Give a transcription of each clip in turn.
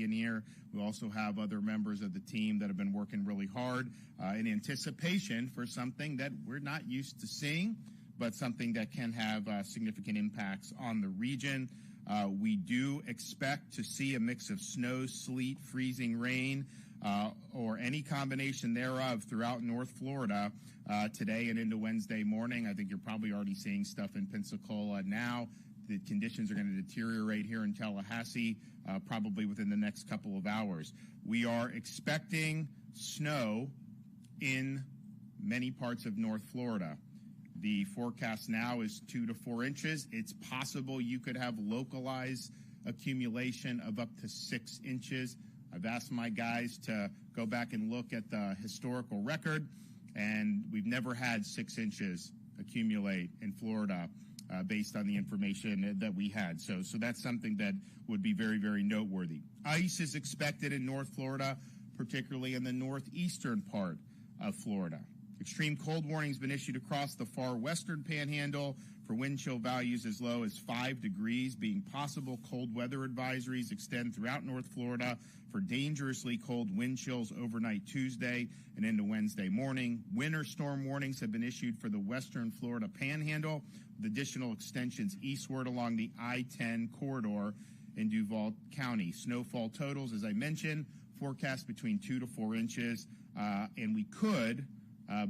in here. We also have other members of the team that have been working really hard in anticipation for something that we're not used to seeing, but something that can have significant impacts on the region. We do expect to see a mix of snow, sleet, freezing rain, or any combination thereof throughout North Florida today and into Wednesday morning. I think you're probably already seeing stuff in Pensacola now. The conditions are going to deteriorate here in Tallahassee probably within the next couple of hours. We are expecting snow in many parts of North Florida. The forecast now is 2 to 4 inches. It's possible you could have localized accumulation of up to 6 inches. I've asked my guys to go back and look at the historical record, and we've never had 6 inches accumulate in Florida based on the information that we had. So that's something that would be very, very noteworthy. Ice is expected in North Florida, particularly in the northeastern part of Florida. Extreme cold warning has been issued across the far western Panhandle for wind chill values as low as 5 degrees, being possible cold weather advisories extend throughout North Florida for dangerously cold wind chills overnight Tuesday and into Wednesday morning. Winter storm warnings have been issued for the western Florida Panhandle, with additional extensions eastward along the I-10 corridor in Duval County. Snowfall totals, as I mentioned, forecast between 2 to 4 inches, and we could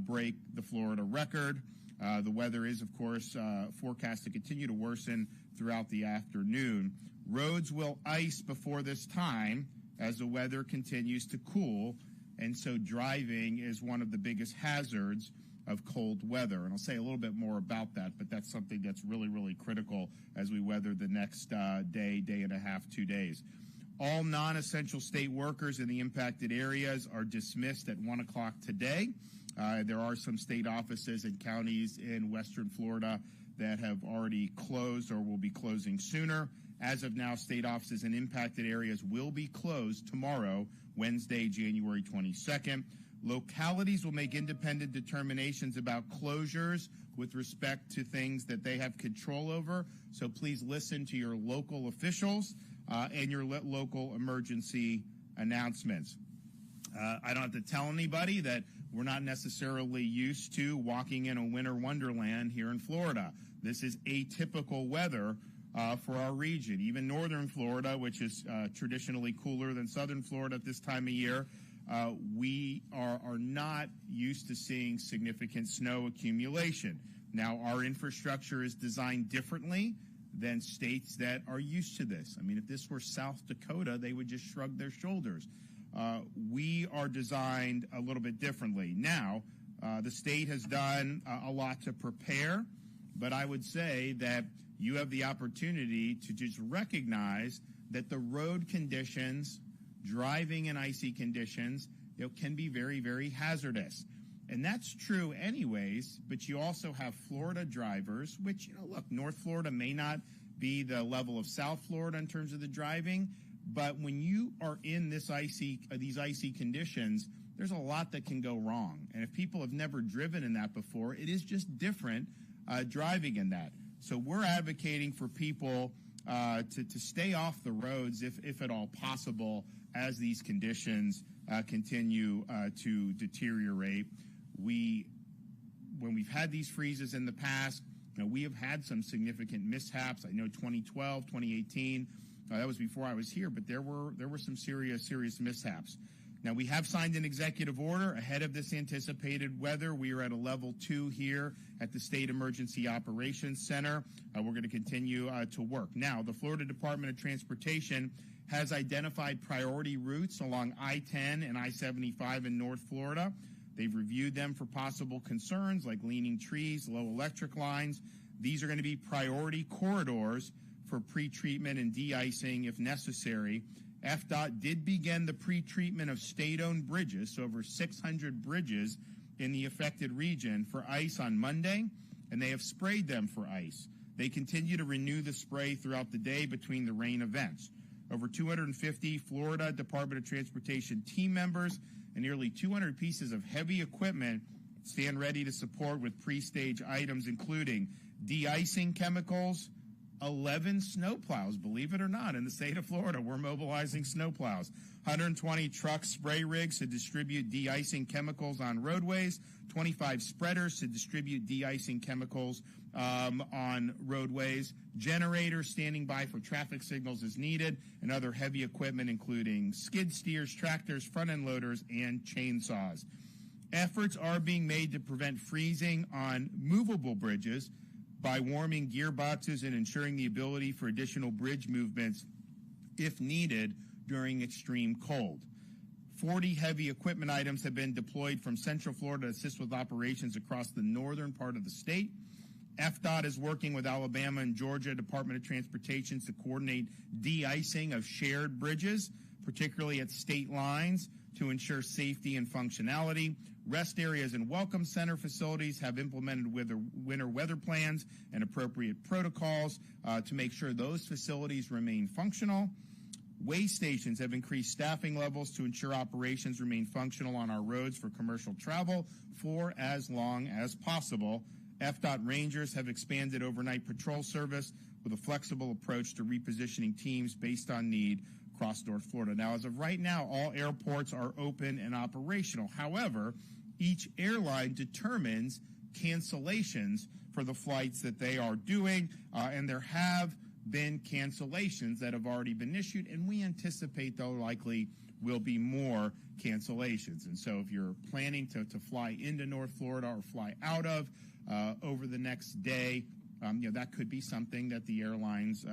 break the Florida record. The weather is, of course, forecast to continue to worsen throughout the afternoon. Roads will ice before this time as the weather continues to cool, and so driving is one of the biggest hazards of cold weather. And I'll say a little bit more about that, but that's something that's really, really critical as we weather the next day and a half, 2 days. All non-essential state workers in the impacted areas are dismissed at 1 o'clock today. There are some state offices and counties in western Florida that have already closed or will be closing sooner. As of now, state offices in impacted areas will be closed tomorrow, Wednesday, January 22nd. Localities will make independent determinations about closures with respect to things that they have control over. So please listen to your local officials and your local emergency announcements. I don't have to tell anybody that we're not necessarily used to walking in a winter wonderland here in Florida. This is atypical weather for our region. Even northern Florida, which is traditionally cooler than southern Florida at this time of year, we are not used to seeing significant snow accumulation. Now, our infrastructure is designed differently than states that are used to this. I mean, if this were South Dakota, they would just shrug their shoulders. We are designed a little bit differently. Now, the state has done a lot to prepare, but I would say that you have the opportunity to just recognize that the road conditions, driving in icy conditions, can be very, very hazardous. And that's true anyways, but you also have Florida drivers, which, look, North Florida may not be the level of South Florida in terms of the driving, but when you are in these icy conditions, there's a lot that can go wrong. And if people have never driven in that before, it is just different driving in that. So we're advocating for people to stay off the roads if at all possible as these conditions continue to deteriorate. When we've had these freezes in the past, we have had some significant mishaps. I know 2012, 2018, that was before I was here, but there were some serious mishaps. Now, we have signed an executive order ahead of this anticipated weather. We are at a level 2 here at the State Emergency Operations Center. We're going to continue to work. Now, the Florida Department of Transportation has identified priority routes along I-10 and I-75 in North Florida. They've reviewed them for possible concerns like leaning trees, low electric lines. These are going to be priority corridors for pre-treatment and de-icing if necessary. FDOT did begin the pre-treatment of state-owned bridges, so over 600 bridges in the affected region for ice on Monday, and they have sprayed them for ice. They continue to renew the spray throughout the day between the rain events. Over 250 Florida Department of Transportation team members and nearly 200 pieces of heavy equipment stand ready to support with pre-stage items including de-icing chemicals, 11 snowplows, believe it or not, in the state of Florida. We're mobilizing snowplows. 120 truck spray rigs to distribute de-icing chemicals on roadways. 25 spreaders to distribute de-icing chemicals on roadways. Generators standing by for traffic signals as needed, and other heavy equipment including skid steers, tractors, front-end loaders, and chainsaws. Efforts are being made to prevent freezing on movable bridges by warming gearboxes and ensuring the ability for additional bridge movements if needed during extreme cold. 40 heavy equipment items have been deployed from Central Florida to assist with operations across the northern part of the state. FDOT is working with Alabama and Georgia Department of Transportation to coordinate de-icing of shared bridges, particularly at state lines, to ensure safety and functionality. Rest areas and welcome center facilities have implemented winter weather plans and appropriate protocols to make sure those facilities remain functional. Way stations have increased staffing levels to ensure operations remain functional on our roads for commercial travel for as long as possible. FDOT Rangers have expanded overnight patrol service with a flexible approach to repositioning teams based on need across North Florida. Now, as of right now, all airports are open and operational. However, each airline determines cancellations for the flights that they are doing, and there have been cancellations that have already been issued, and we anticipate there likely will be more cancellations. And so if you're planning to fly into North Florida or fly out of over the next day, that could be something that the airlines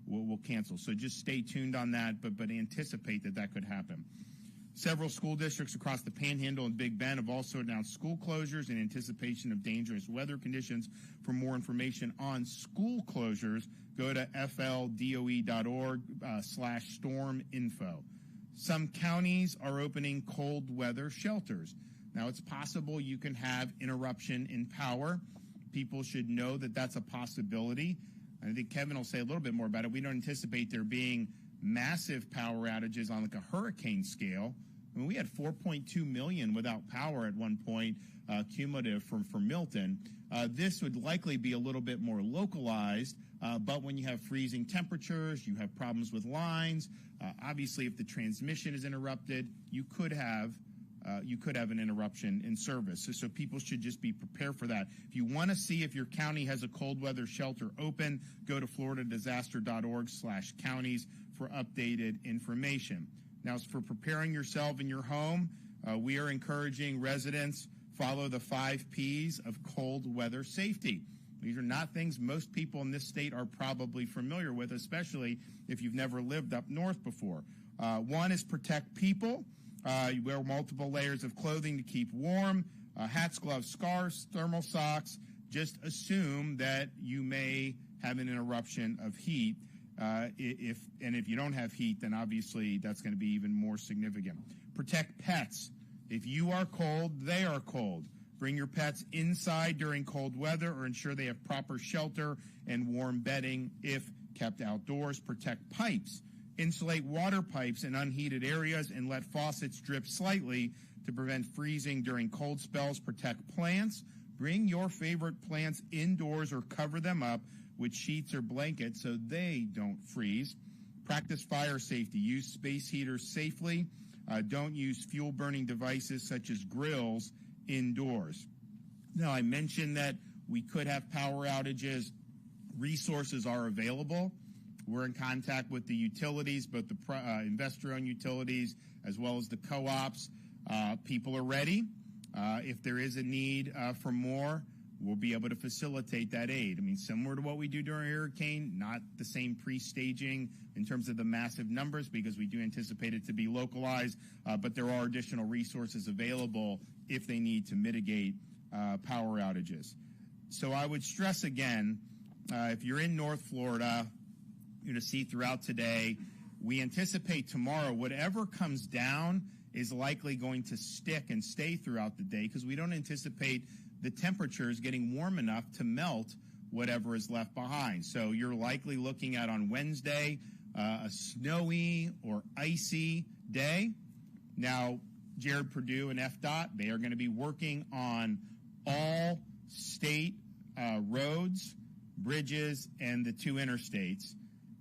will cancel. So just stay tuned on that, but anticipate that could happen. Several school districts across the Panhandle and Big Bend have also announced school closures in anticipation of dangerous weather conditions. For more information on school closures, go to fldoe.org/storminfo. Some counties are opening cold weather shelters. Now, it's possible you can have interruption in power. People should know that that's a possibility. I think Kevin will say a little bit more about it. We don't anticipate there being massive power outages on like a hurricane scale. I mean, we had 4.2 million without power at one point, cumulative from Milton. This would likely be a little bit more localized, but when you have freezing temperatures, you have problems with lines. Obviously, if the transmission is interrupted, you could have an interruption in service. So people should just be prepared for that. If you want to see if your county has a cold weather shelter open, go to floridadisaster.org/counties for updated information. Now, as for preparing yourself in your home, we are encouraging residents follow the 5 Ps of cold weather safety. These are not things most people in this state are probably familiar with, especially if you've never lived up north before. One is protect people. You wear multiple layers of clothing to keep warm, hats, gloves, scarves, thermal socks. Just assume that you may have an interruption of heat. If you don't have heat, then obviously that's going to be even more significant. Protect pets. If you are cold, they are cold. Bring your pets inside during cold weather or ensure they have proper shelter and warm bedding if kept outdoors. Protect pipes. Insulate water pipes in unheated areas and let faucets drip slightly to prevent freezing during cold spells. Protect plants. Bring your favorite plants indoors or cover them up with sheets or blankets so they don't freeze. Practice fire safety. Use space heaters safely. Don't use fuel-burning devices such as grills indoors. Now, I mentioned that we could have power outages. Resources are available. We're in contact with the utilities, both the investor-owned utilities as well as the co-ops. People are ready. If there is a need for more, we'll be able to facilitate that aid. I mean, similar to what we do during a hurricane, not the same pre-staging in terms of the massive numbers because we do anticipate it to be localized, but there are additional resources available if they need to mitigate power outages. So I would stress again, if you're in North Florida, you're going to see throughout today, we anticipate tomorrow, whatever comes down is likely going to stick and stay throughout the day because we don't anticipate the temperatures getting warm enough to melt whatever is left behind. So you're likely looking at on Wednesday a snowy or icy day. Now, Jared Perdue and FDOT, they are going to be working on all state roads, bridges and the 2 interstates,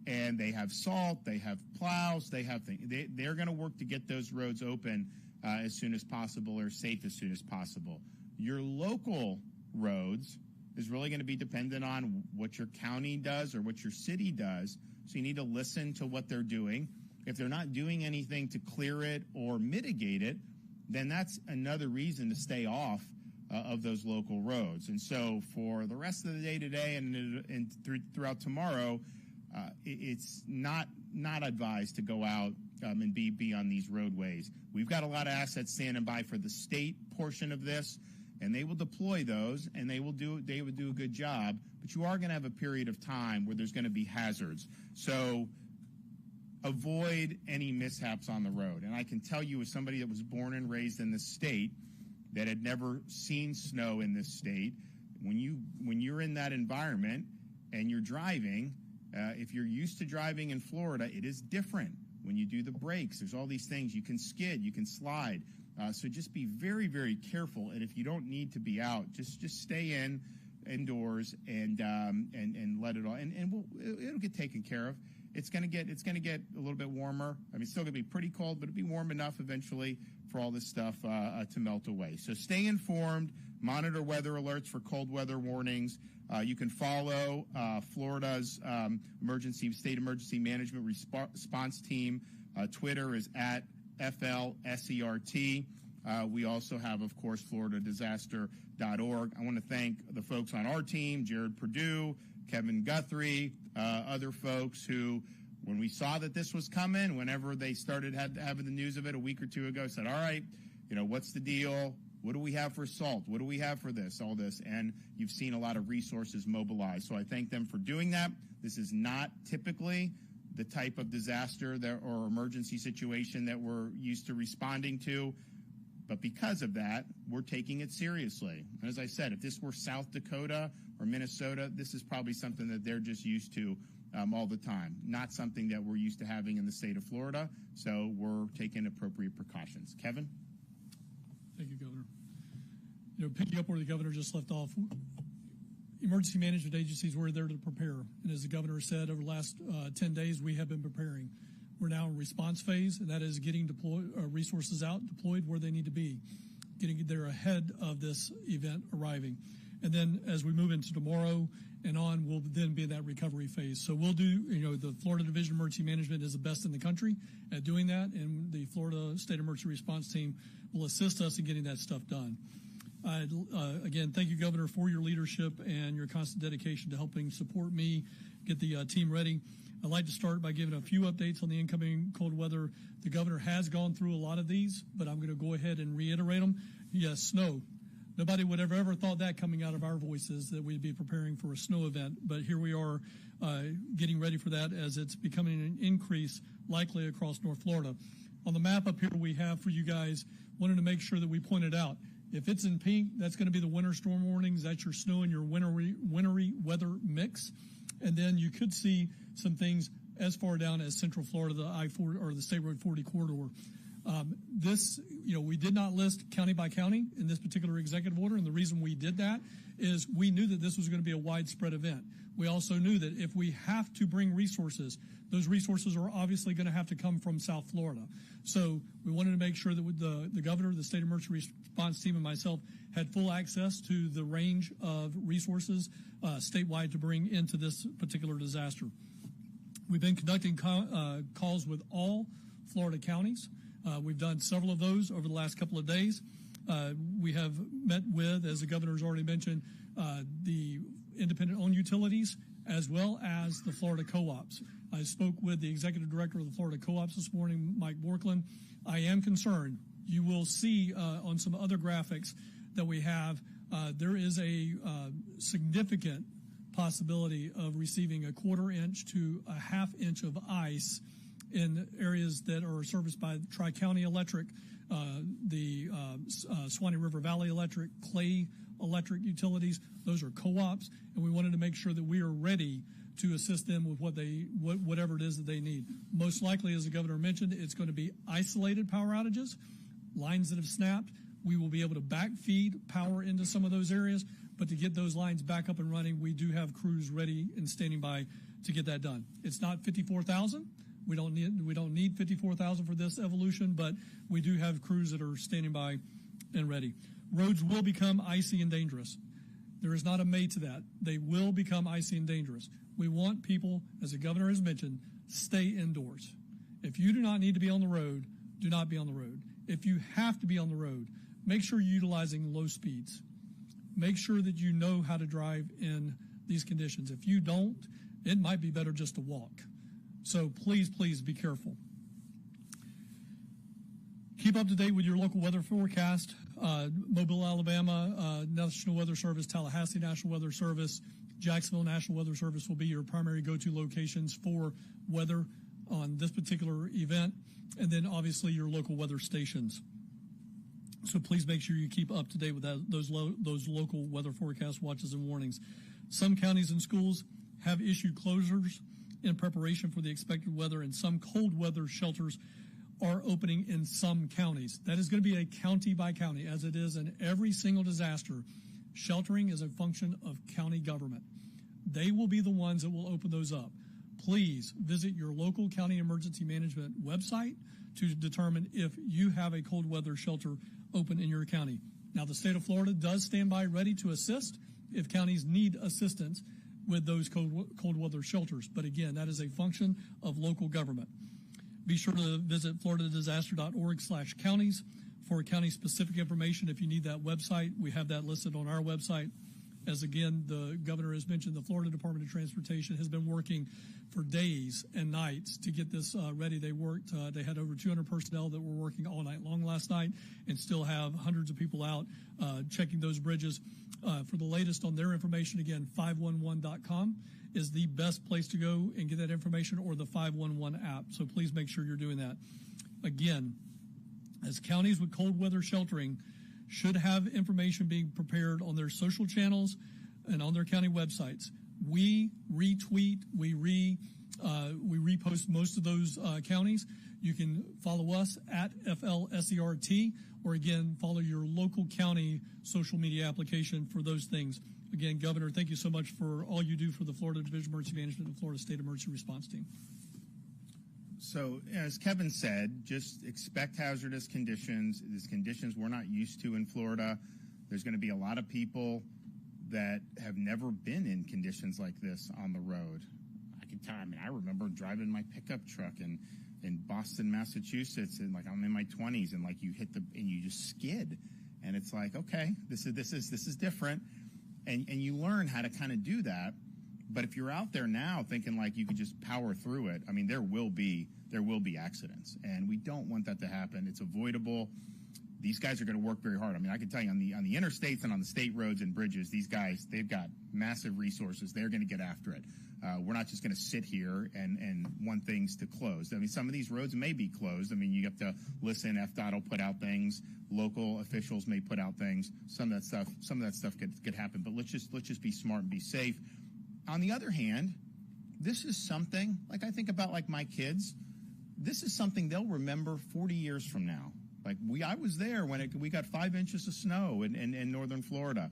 and they have salt, they have plows, they have things. They're going to work to get those roads open as soon as possible, or safe as soon as possible. Your local roads is really going to be dependent on what your county does or what your city does. So you need to listen to what they're doing. If they're not doing anything to clear it or mitigate it, then that's another reason to stay off of those local roads. And so for the rest of the day today and throughout tomorrow, it's not advised to go out and be on these roadways. We've got a lot of assets standing by for the state portion of this, and they will deploy those, and they would do a good job. But you are going to have a period of time where there's going to be hazards. So avoid any mishaps on the road. And I can tell you, as somebody that was born and raised in this state, that had never seen snow in this state, when you're in that environment and you're driving, if you're used to driving in Florida, it is different. When you do the brakes, there's all these things. You can skid, you can slide. So just be very, very careful. And if you don't need to be out, just stay indoors and let it all. And it'll get taken care of. It's going to get a little bit warmer. I mean, it's still going to be pretty cold, but it'll be warm enough eventually for all this stuff to melt away. So stay informed. Monitor weather alerts for cold weather warnings. You can follow Florida's state emergency management response team. Twitter is at FLSERT. We also have, of course, FloridaDisaster.org. I want to thank the folks on our team, Jared Perdue, Kevin Guthrie, other folks who, when we saw that this was coming, whenever they started having the news of it a week or two ago, said, all right, what's the deal? What do we have for salt? What do we have for this, all this? And you've seen a lot of resources mobilized. So I thank them for doing that. This is not typically the type of disaster or emergency situation that we're used to responding to. But because of that, we're taking it seriously. And as I said, if this were South Dakota or Minnesota, this is probably something that they're just used to all the time, not something that we're used to having in the state of Florida. So we're taking appropriate precautions. Kevin? Thank you, Governor. Picking up where the governor just left off, emergency management agencies were there to prepare. And as the governor said, over the last 10 days, we have been preparing. We're now in response phase, and that is getting resources out, deployed where they need to be, getting there ahead of this event arriving. And then as we move into tomorrow and on, we'll then be in that recovery phase. So we'll do, the Florida Division of Emergency Management is the best in the country at doing that, and the Florida State Emergency Response Team will assist us in getting that stuff done. Again, thank you, Governor, for your leadership and your constant dedication to helping support me get the team ready. I'd like to start by giving a few updates on the incoming cold weather. The governor has gone through a lot of these, but I'm going to go ahead and reiterate them. Yes, snow. Nobody would have ever thought that coming out of our voices, that we'd be preparing for a snow event, but here we are getting ready for that as it's becoming an increase likely across North Florida. On the map up here we have for you guys, wanted to make sure that we pointed out, if it's in pink, that's going to be the winter storm warnings. That's your snow and your wintry weather mix. And then you could see some things as far down as Central Florida, the I-40 or the State Road 40 corridor. We did not list county by county in this particular executive order, and the reason we did that is we knew that this was going to be a widespread event. We also knew that if we have to bring resources, those resources are obviously going to have to come from South Florida. So we wanted to make sure that the governor, the state emergency response team, and myself had full access to the range of resources statewide to bring into this particular disaster. We've been conducting calls with all Florida counties. We've done several of those over the last couple of days. We have met with, as the governor's already mentioned, the independent-owned utilities as well as the Florida co-ops. I spoke with the executive director of the Florida co-ops this morning, Mike Borkland. I am concerned. You will see on some other graphics that we have, there is a significant possibility of receiving a 1/4 inch to a 1/2 inch of ice in areas that are serviced by Tri-County Electric, the Suwannee River Valley Electric, Clay Electric utilities. Those are co-ops, and we wanted to make sure that we are ready to assist them with whatever it is that they need. Most likely, as the governor mentioned, it's going to be isolated power outages, lines that have snapped. We will be able to backfeed power into some of those areas, But to get those lines back up and running, we do have crews ready and standing by to get that done. It's not 54,000. We don't need 54,000 for this evolution, but we do have crews that are standing by and ready. Roads will become icy and dangerous. There is not a may to that. They will become icy and dangerous. We want people, as the governor has mentioned, stay indoors. If you do not need to be on the road, do not be on the road. If you have to be on the road, make sure you're utilizing low speeds. Make sure that you know how to drive in these conditions. If you don't, it might be better just to walk. So please, please be careful. Keep up to date with your local weather forecast. Mobile, Alabama, National Weather Service, Tallahassee National Weather Service, Jacksonville National Weather Service will be your primary go-to locations for weather on this particular event, and then obviously your local weather stations. So please make sure you keep up to date with those local weather forecast watches and warnings. Some counties and schools have issued closures in preparation for the expected weather, and some cold weather shelters are opening in some counties. That is going to be a county by county, as it is in every single disaster. Sheltering is a function of county government. They will be the ones that will open those up. Please visit your local county emergency management website to determine if you have a cold weather shelter open in your county. Now, the state of Florida does stand by ready to assist if counties need assistance with those cold weather shelters. But again, that is a function of local government. Be sure to visit floridadisaster.org/counties for county-specific information. If you need that website, we have that listed on our website. As again, the governor has mentioned, the Florida Department of Transportation has been working for days and nights to get this ready. They had over 200 personnel that were working all night long last night, and still have hundreds of people out checking those bridges. For the latest on their information, again, 511.com is the best place to go and get that information, or the 511 app. So please make sure you're doing that. Again, as counties with cold weather sheltering should have information being prepared on their social channels and on their county websites. We retweet, we repost most of those counties. You can follow us at FLSERT, or again, follow your local county social media application for those things. Again, Governor, thank you so much for all you do for the Florida Division of Emergency Management and Florida State Emergency Response Team. So, as Kevin said, just expect hazardous conditions. These conditions we're not used to in Florida. There's going to be a lot of people that have never been in conditions like this on the road. I remember driving my pickup truck in Boston, Massachusetts, and like I'm in my 20s, and like you hit and you just skid, and it's like, okay, this is different, and you learn how to kind of do that. But if you're out there now thinking like you could just power through it, I mean, there will be accidents, and we don't want that to happen. It's avoidable. These guys are going to work very hard. I mean, I can tell you on the interstates and on the state roads and bridges, these guys, they've got massive resources. They're going to get after it. We're not just going to sit here and want things to close. I mean, some of these roads may be closed. I mean, you have to listen. FDOT will put out things. Local officials may put out things. Some of that stuff could happen. But let's just be smart and be safe. On the other hand, this is something, like I think about like my kids, this is something they'll remember 40 years from now. Like I was there when we got 5 inches of snow in northern Florida.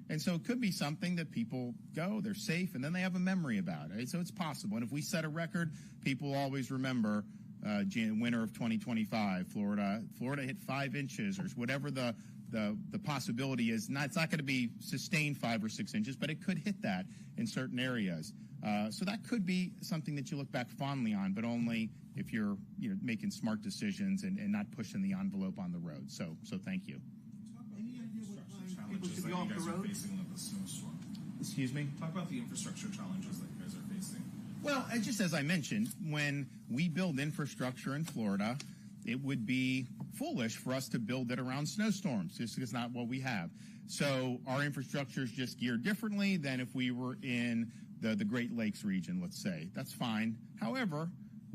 And so it could be something that people go, they're safe, and then they have a memory about it. So it's possible. And if we set a record, people always remember winter of 2025, Florida hit 5 inches, or whatever the possibility is. It's not going to be sustained 5 or 6 inches, but it could hit that in certain areas. So that could be something that you look back fondly on, but only if you're making smart decisions and not pushing the envelope on the road. So thank you. Any idea what time people should be off the road? Facing with the snowstorm. Excuse me? Talk about the infrastructure challenges that you guys are facing. Well, just as I mentioned, when we build infrastructure in Florida, it would be foolish for us to build it around snowstorms. This is not what we have. So our infrastructure is just geared differently than if we were in the Great Lakes region, let's say. That's fine. However,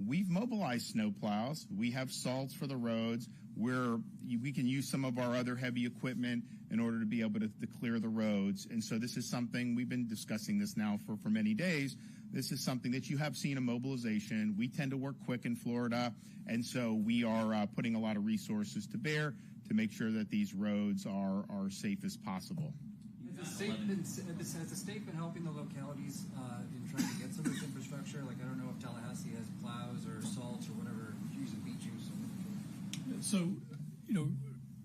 we've mobilized snowplows. We have salts for the roads. We can use some of our other heavy equipment in order to be able to clear the roads. And so this is something, we've been discussing this now for many days. This is something that you have seen a mobilization. We tend to work quick in Florida, and so we are putting a lot of resources to bear to make sure that these roads are safe as possible. You Has the state been helping the localities in trying to get some of this infrastructure? Like, I don't know if Tallahassee has plows or salts or whatever, using beet juice. So,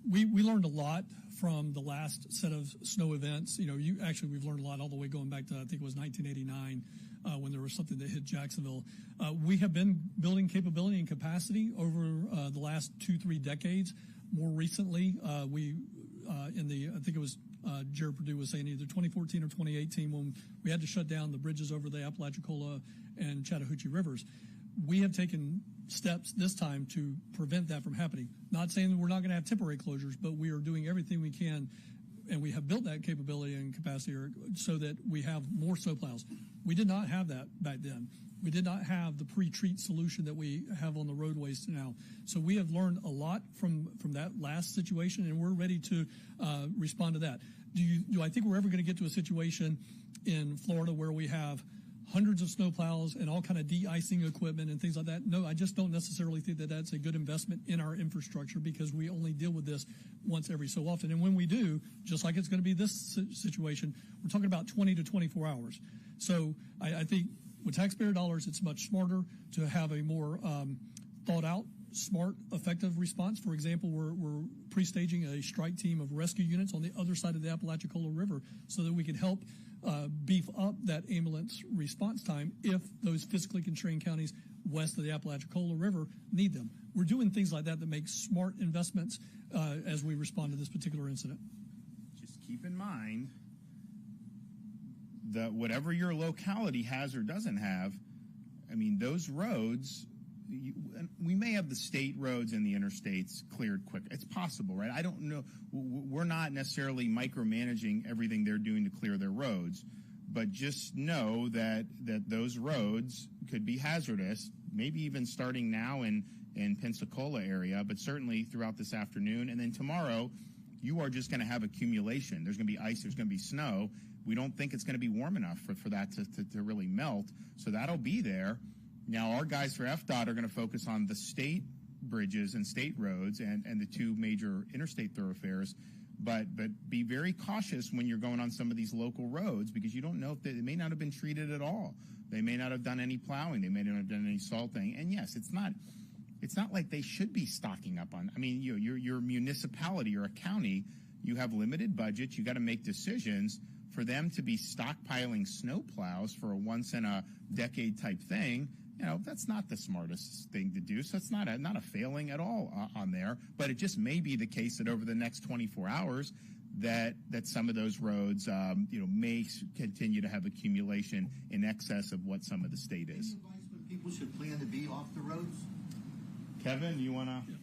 we learned a lot from the last set of snow events. We've learned a lot all the way going back to, I think it was 1989, when there was something that hit Jacksonville. We have been building capability and capacity over the last 2-3 decades. More recently, I think it was Jared Perdue was saying either 2014 or 2018 when we had to shut down the bridges over the Apalachicola and Chattahoochee rivers. We have taken steps this time to prevent that from happening. Not saying that we're not going to have temporary closures, but we are doing everything we can, and we have built that capability and capacity so that we have more snowplows. We did not have that back then. We did not have the pre-treat solution that we have on the roadways now. So we have learned a lot from that last situation, and we're ready to respond to that. Do I think we're ever going to get to a situation in Florida where we have hundreds of snowplows and all kind of de-icing equipment and things like that? No, I just don't necessarily think that that's a good investment in our infrastructure, because we only deal with this once every so often. And when we do, just like it's going to be this situation, we're talking about 20 to 24 hours. So I think with taxpayer dollars, it's much smarter to have a more thought out, smart, effective response. For example, we're pre-staging a strike team of rescue units on the other side of the Apalachicola River so that we can help beef up that ambulance response time if those physically constrained counties west of the Apalachicola River need them. We're doing things like that make smart investments as we respond to this particular incident. Just keep in mind that whatever your locality has or doesn't have, I mean, those roads, we may have the state roads and the interstates cleared quick. It's possible, right? I don't know. We're not necessarily micromanaging everything they're doing to clear their roads, but just know that those roads could be hazardous, maybe even starting now in Pensacola area, but certainly throughout this afternoon. And then tomorrow, you are just going to have accumulation. There's going to be ice. There's going to be snow. We don't think it's going to be warm enough for that to really melt. So that'll be there. Now, our guys for FDOT are going to focus on the state bridges and state roads and the two major interstate thoroughfares. But be very cautious when you're going on some of these local roads, because you don't know if they may not have been treated at all. They may not have done any plowing. They may not have done any salting. And yes, it's not like they should be stocking up on. I mean, your municipality or a county, you have limited budgets. You got to make decisions. For them to be stockpiling snow plows for a once-in-a-decade type thing, that's not the smartest thing to do. So it's not a failing at all on there. But it just may be the case that over the next 24 hours that some of those roads, may continue to have accumulation in excess of what some of the state is. Any advice when people should plan to be off the roads? Kevin, you want to? Yeah.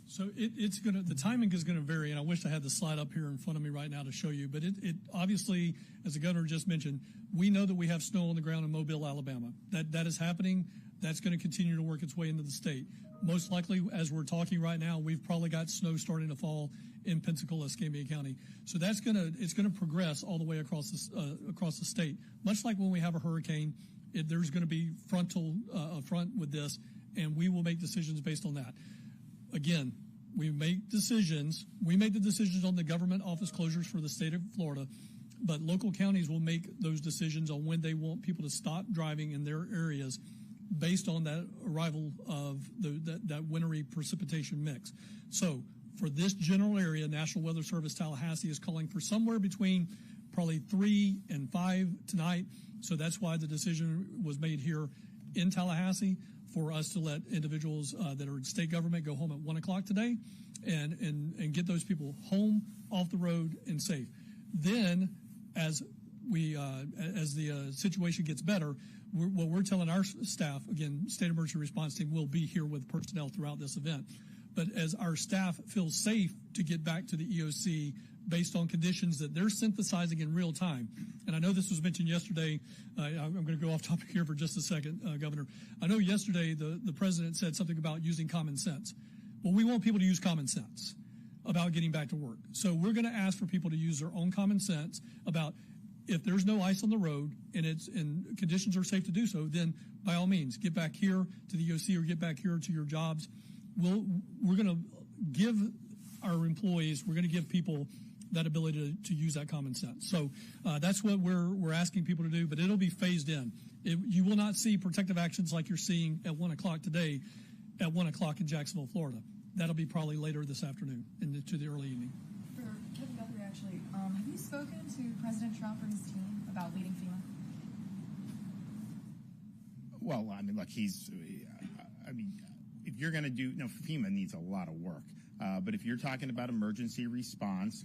So the timing is going to vary, and I wish I had the slide up here in front of me right now to show you, but it obviously, as the governor just mentioned, we know that we have snow on the ground in Mobile, Alabama. That is happening. That's going to continue to work its way into the state. Most likely, as we're talking right now, we've probably got snow starting to fall in Pensacola, Escambia County. So it's going to progress all the way across the state. Much like when we have a hurricane, there's going to be front with this, and we will make decisions based on that. Again, we make decisions. We make the decisions on the government office closures for the state of Florida, but local counties will make those decisions on when they want people to stop driving in their areas based on that arrival of that wintry precipitation mix. So for this general area, National Weather Service Tallahassee is calling for somewhere between probably 3 and 5 tonight. So that's why the decision was made here in Tallahassee, for us to let individuals that are in state government go home at 1 o'clock today and get those people home, off the road, and safe. Then, as the situation gets better, what we're telling our staff, again, State Emergency Response Team will be here with personnel throughout this event. But as our staff feels safe to get back to the EOC based on conditions that they're synthesizing in real time. And I know this was mentioned yesterday. I'm going to go off topic here for just a second, Governor. I know yesterday the president said something about using common sense. Well, we want people to use common sense about getting back to work. So we're going to ask for people to use their own common sense about if there's no ice on the road and conditions are safe to do so, then by all means, get back here to the EOC or get back here to your jobs. We're going to give our employees, we're going to give people that ability to use that common sense. So that's what we're asking people to do, but it'll be phased in. You will not see protective actions like you're seeing at 1 o'clock today at 1 o'clock in Jacksonville, Florida. That'll be probably later this afternoon into the early evening. For Kevin Guthrie, actually, have you spoken to President Trump or his team about leading FEMA? Well, I mean, look, if you're going to do, FEMA needs a lot of work. But if you're talking about emergency response,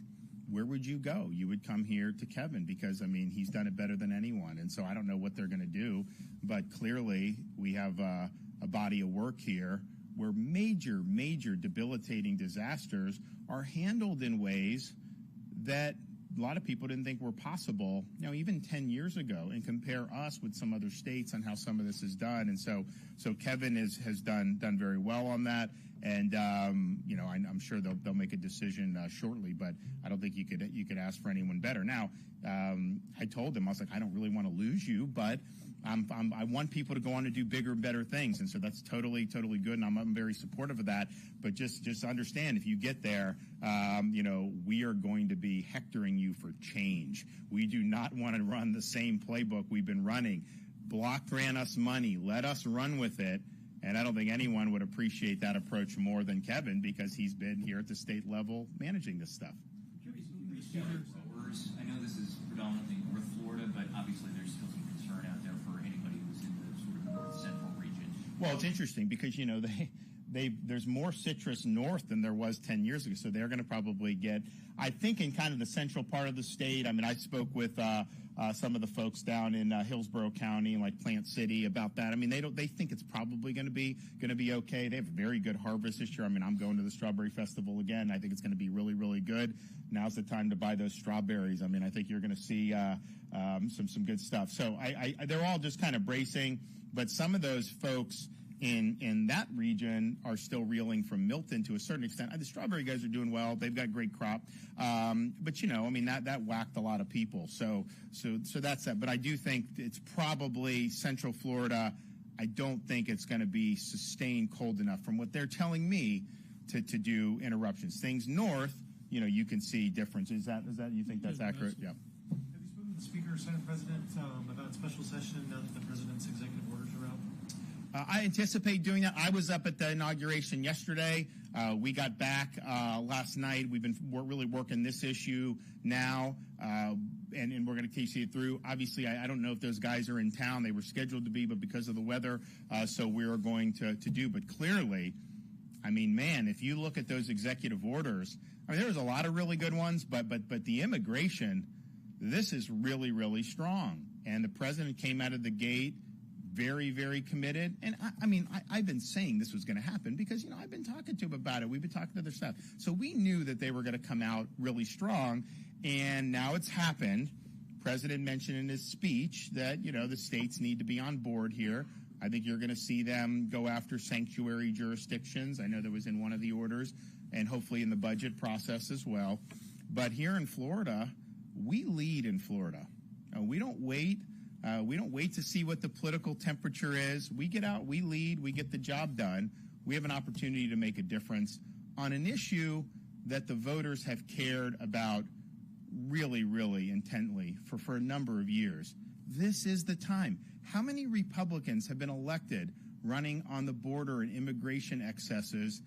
where would you go? You would come here to Kevin because, he's done it better than anyone. And so I don't know what they're going to do, but clearly we have a body of work here where major debilitating disasters are handled in ways that a lot of people didn't think were possible, even 10 years ago, and compare us with some other states on how some of this is done. And so Kevin has done very well on that. And, I'm sure they'll make a decision shortly, but I don't think you could ask for anyone better. Now, I told them, I was like, I don't really want to lose you, but I want people to go on to do bigger and better things. And so that's totally good. And I'm very supportive of that. But just understand, if you get there, we are going to be hectoring you for change. We do not want to run the same playbook we've been running. Block grant us money. Let us run with it. And I don't think anyone would appreciate that approach more than Kevin, because he's been here at the state level managing this stuff. I know this is predominantly North Florida, but obviously there's still some concern out there for anybody who's in the sort of north central region. Well, it's interesting because, there's more citrus north than there was 10 years ago. So they're going to probably get, I think, in kind of the central part of the state. I spoke with some of the folks down in Hillsborough County and like Plant City about that. They think it's probably going to be okay. They have a very good harvest this year. I'm going to the Strawberry Festival again. I think it's going to be really, really good. Now's the time to buy those strawberries. I think you're going to see some good stuff. So they're all just kind of bracing, but some of those folks in that region are still reeling from Milton to a certain extent. The strawberry guys are doing well. They've got great crop. But that whacked a lot of people. So that's that. But I do think it's probably Central Florida. I don't think it's going to be sustained cold enough from what they're telling me to do interruptions. Things north, you can see differences. Is that you think that's accurate? Yeah. Have you spoken to the Speaker or Senate President about special session now that the President's executive orders are out? I anticipate doing that. I was up at the inauguration yesterday. We got back last night. We've been really working this issue now, and we're going to see it through. Obviously, I don't know if those guys are in town. They were scheduled to be, but because of the weather, so we are going to do. But clearly, if you look at those executive orders, there was a lot of really good ones, but the immigration, this is really, really strong. And the president came out of the gate very, very committed. And I've been saying this was going to happen because, I've been talking to him about it. We've been talking to their staff. So we knew that they were going to come out really strong. And now it's happened. President mentioned in his speech that, the states need to be on board here. I think you're going to see them go after sanctuary jurisdictions. I know that was in one of the orders, and hopefully in the budget process as well. But here in Florida, we lead in Florida. We don't wait. We don't wait to see what the political temperature is. We get out, we lead, we get the job done. We have an opportunity to make a difference on an issue that the voters have cared about really, really intently for a number of years. This is the time. How many Republicans have been elected running on the border and immigration excesses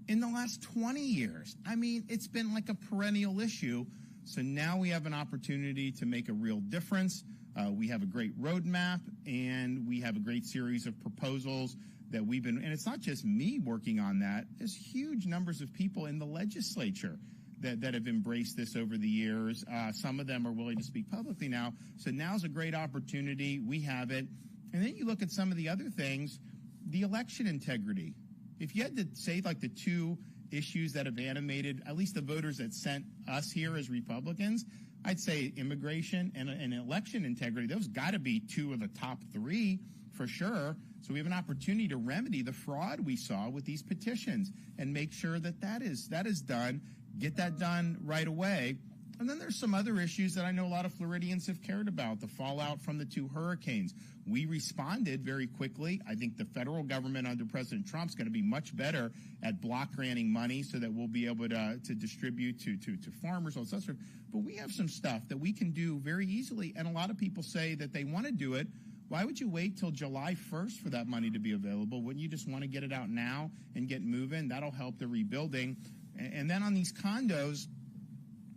in the last 20 years? It's been like a perennial issue. So now we have an opportunity to make a real difference. We have a great roadmap, and we have a great series of proposals that we've been, and it's not just me working on that. There's huge numbers of people in the legislature that have embraced this over the years. Some of them are willing to speak publicly now. So now's a great opportunity. We have it. And then you look at some of the other things, the election integrity. If you had to say like the two issues that have animated at least the voters that sent us here as Republicans, I'd say immigration and election integrity. Those got to be two of the top three for sure. So we have an opportunity to remedy the fraud we saw with these petitions and make sure that is done. Get that done right away. And then there's some other issues that I know a lot of Floridians have cared about, the fallout from the 2 hurricanes. We responded very quickly. I think the federal government under President Trump's going to be much better at block granting money so that we'll be able to distribute to farmers, all that stuff. But we have some stuff that we can do very easily, and a lot of people say that they want to do it. Why would you wait till July 1st for that money to be available? Wouldn't you just want to get it out now and get moving? That'll help the rebuilding. And then on these condos,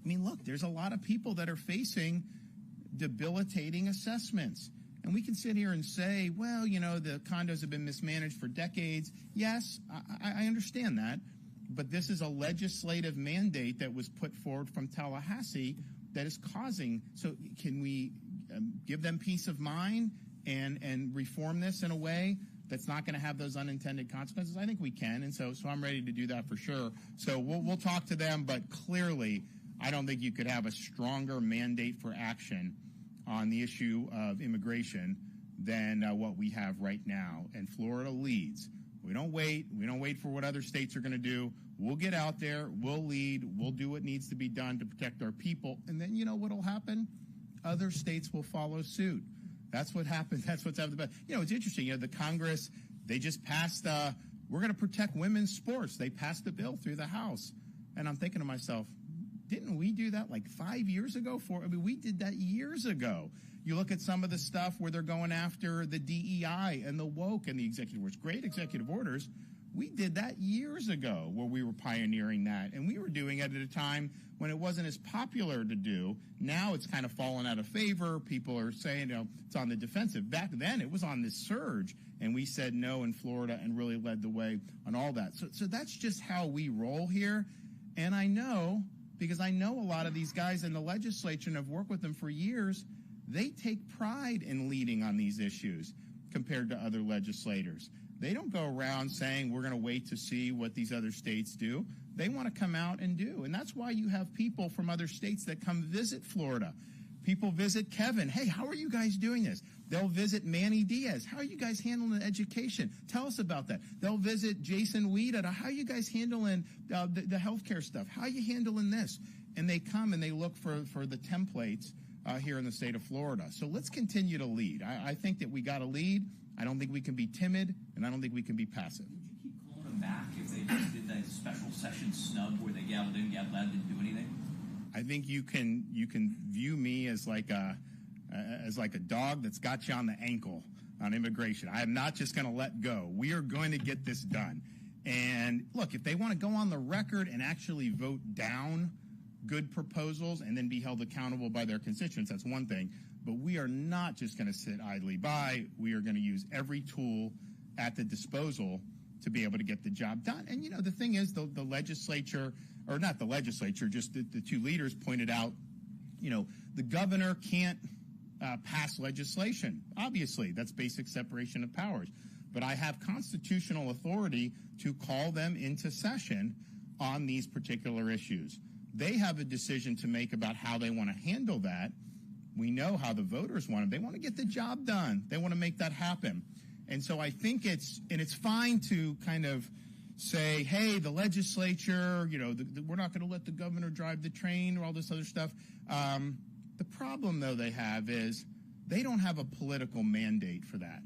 I mean, look, there's a lot of people that are facing debilitating assessments. And we can sit here and say, well, you know, the condos have been mismanaged for decades. Yes, I understand that. But this is a legislative mandate that was put forward from Tallahassee that is causing. So can we give them peace of mind and reform this in a way that's not going to have those unintended consequences? I think we can. And so I'm ready to do that for sure. So we'll talk to them. But clearly, I don't think you could have a stronger mandate for action on the issue of immigration than what we have right now. And Florida leads. We don't wait. We don't wait for what other states are going to do. We'll get out there. We'll lead. We'll do what needs to be done to protect our people. And then you know what will happen? Other states will follow suit. That's what happened. That's what's happened. But, you know, it's interesting. You know, the Congress, they just passed, we're going to protect women's sports. They passed the bill through the House. And I'm thinking to myself, didn't we do that like 5 years ago? We did that years ago. You look at some of the stuff where they're going after the DEI and the woke and the executive orders, great executive orders. We did that years ago where we were pioneering that. And we were doing it at a time when it wasn't as popular to do. Now it's kind of fallen out of favor. People are saying, you know, it's on the defensive. Back then it was on this surge. And we said no in Florida and really led the way on all that. So that's just how we roll here. And I know, because I know a lot of these guys in the legislature and have worked with them for years, they take pride in leading on these issues compared to other legislators. They don't go around saying we're going to wait to see what these other states do. They want to come out and do. And that's why you have people from other states that come visit Florida. People visit Kevin. Hey, how are you guys doing this? They'll visit Manny Diaz. How are you guys handling education? Tell us about that. They'll visit Jason Weed. How are you guys handling the healthcare stuff? How are you handling this? And they come and they look for the templates here in the state of Florida. So let's continue to lead. I think that we got to lead. I don't think we can be timid, and I don't think we can be passive. Would you keep calling them back if they just did that special session snub where they gaveled in, gaveled out, didn't do anything? I think you can view me as like a dog that's got you on the ankle on immigration. I am not just going to let go. We are going to get this done. And look, if they want to go on the record and actually vote down good proposals and then be held accountable by their constituents, that's one thing. But we are not just going to sit idly by. We are going to use every tool at the disposal to be able to get the job done. And, you know, the thing is, the legislature, or not the legislature, just the two leaders pointed out, you know, the governor can't pass legislation. Obviously, that's basic separation of powers. But I have constitutional authority to call them into session on these particular issues. They have a decision to make about how they want to handle that. We know how the voters want it. They want to get the job done. They want to make that happen. And so I think it's fine to kind of say, hey, the legislature, you know, we're not going to let the governor drive the train or all this other stuff. The problem, though, they have is they don't have a political mandate for that.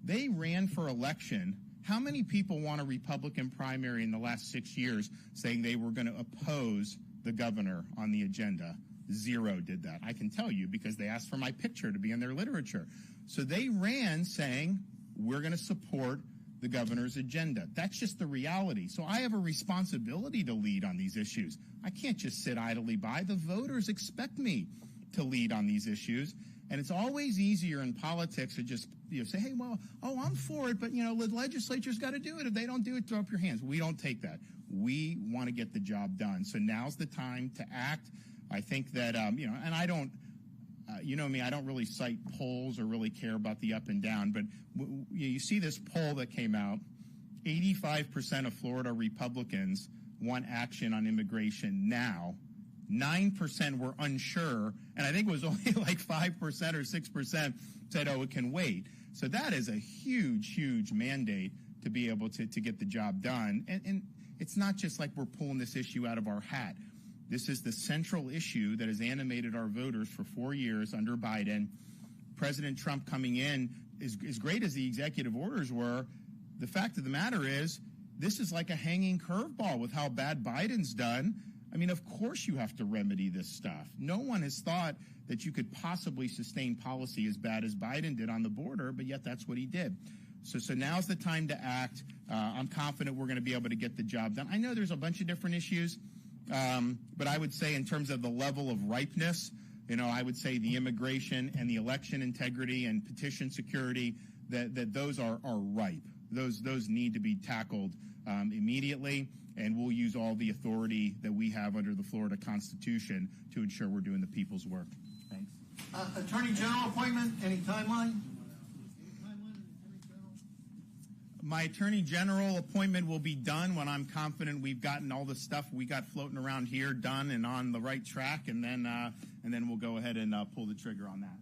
They ran for election. How many people won a Republican primary in the last 6 years saying they were going to oppose the governor on the agenda? Zero did that. I can tell you because they asked for my picture to be in their literature. So they ran saying, we're going to support the governor's agenda. That's just the reality. So I have a responsibility to lead on these issues. I can't just sit idly by. The voters expect me to lead on these issues. And it's always easier in politics to just say, hey, well, I'm for it, but, you know, the legislature's got to do it. If they don't do it, throw up your hands. We don't take that. We want to get the job done. So now's the time to act. I think that, you know, and I don't, you know me, I don't really cite polls or really care about the up and down, but you see this poll that came out, 85% of Florida Republicans want action on immigration now. 9% were unsure, and I think it was only like 5% or 6% said, oh, it can wait. So that is a huge, huge mandate to be able to get the job done. And it's not just like we're pulling this issue out of our hat. This is the central issue that has animated our voters for 4 years under Biden. President Trump coming in, as great as the executive orders were, the fact of the matter is, this is like a hanging curveball with how bad Biden's done. I mean, of course you have to remedy this stuff. No one has thought that you could possibly sustain policy as bad as Biden did on the border, but yet that's what he did. So now's the time to act. I'm confident we're going to be able to get the job done. I know there's a bunch of different issues, but I would say in terms of the level of ripeness, I would say the immigration and the election integrity and petition security, that those are ripe. Those need to be tackled immediately, and we'll use all the authority that we have under the Florida Constitution to ensure we're doing the people's work. Thanks. Attorney General appointment, any timeline? My Attorney General appointment will be done when I'm confident we've gotten all the stuff we got floating around here done and on the right track, and then we'll go ahead and pull the trigger on that.